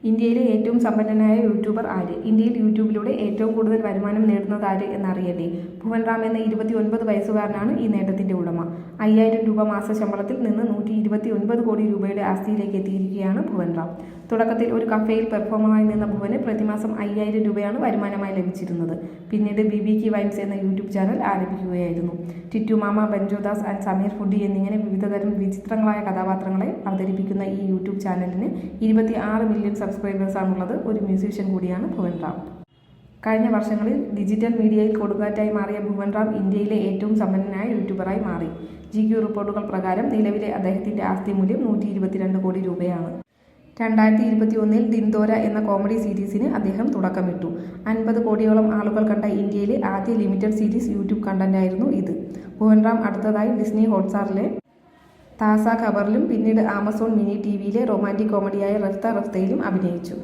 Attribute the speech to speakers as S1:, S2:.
S1: ഇന്ത്യയിലെ ഏറ്റവും സമ്പന്നനായ യൂട്യൂബർ ആര്? ഇന്ത്യയിൽ യൂട്യൂബിലൂടെ ഏറ്റവും കൂടുതൽ വരുമാനം നേടുന്നത് ആര് എന്നറിയണ്ടേ? ഭുവൻ റാം എന്ന 29 വയസ്സുകാരനാണ് ഈ നേട്ടത്തിന്റെ ഉടമ. 5000 രൂപ മാസ ശമ്പളത്തിൽ നിന്ന് 129 കോടി രൂപയുടെ ആസ്തിയിലേക്ക് എത്തിയിരിക്കുകയാണ് ഭുവൻ റാം. തുടക്കത്തിൽ ഒരു കഫേയിൽ പെർഫോമറായി നിന്ന ഭുവന് പ്രതിമാസം 5000 രൂപയാണ് വരുമാനമായി ലഭിച്ചിരുന്നത്. പിന്നീട് ബിബിക്ക് വൈൻസ് എന്ന യൂട്യൂബ് ചാനൽ ആരംഭിക്കുകയായിരുന്നു. ടിറ്റു മാമ, ബെൻജോദാസ് ആൻഡ് സമീർ ഫുഡി എന്നിങ്ങനെ വിവിധതരം വിചിത്രങ്ങളായ കഥാപാത്രങ്ങളെ അവതരിപ്പിക്കുന്ന ഈ യൂട്യൂബ് ചാനലിന് 26 മില്യൺ സബ്സ്ക്രൈബേഴ്സാണുള്ളത്. ഒരു മ്യൂസീഷ്യൻ കൂടിയാണ് ഭുവൻ റാം. കഴിഞ്ഞ വർഷങ്ങളിൽ ഡിജിറ്റൽ മീഡിയയിൽ കൊടുങ്കാറ്റായി മാറിയ ഭുവൻ റാം ഇന്ത്യയിലെ ഏറ്റവും സമ്പന്നനായ യൂട്യൂബറായി മാറി. GQ റിപ്പോർട്ടുകൾ പ്രകാരം നിലവിലെ അദ്ദേഹത്തിന്റെ ആസ്തി മൂല്യം 122 കോടി രൂപയാണ്. 2021 ദിൻതോര എന്ന കോമഡി സീരീസിന് അദ്ദേഹം തുടക്കമിട്ടു. 50 കോടിയോളം ആളുകൾ കണ്ട ഇന്ത്യയിലെ ആദ്യ ലിമിറ്റഡ് സീരീസ് യൂട്യൂബ് കണ്ടന്റായിരുന്നു ഇത്. ഭുവൻ റാം അടുത്തതായി ഡിസ്നി ഹോട്ട്സ്റ്റാറിലെ താസ ഖബറിലും പിന്നീട് ആമസോൺ മിനി ടിവിയിലെ റൊമാന്റിക് കോമഡിയായ റഫ്ത റഫ്തയിലും അഭിനയിച്ചു.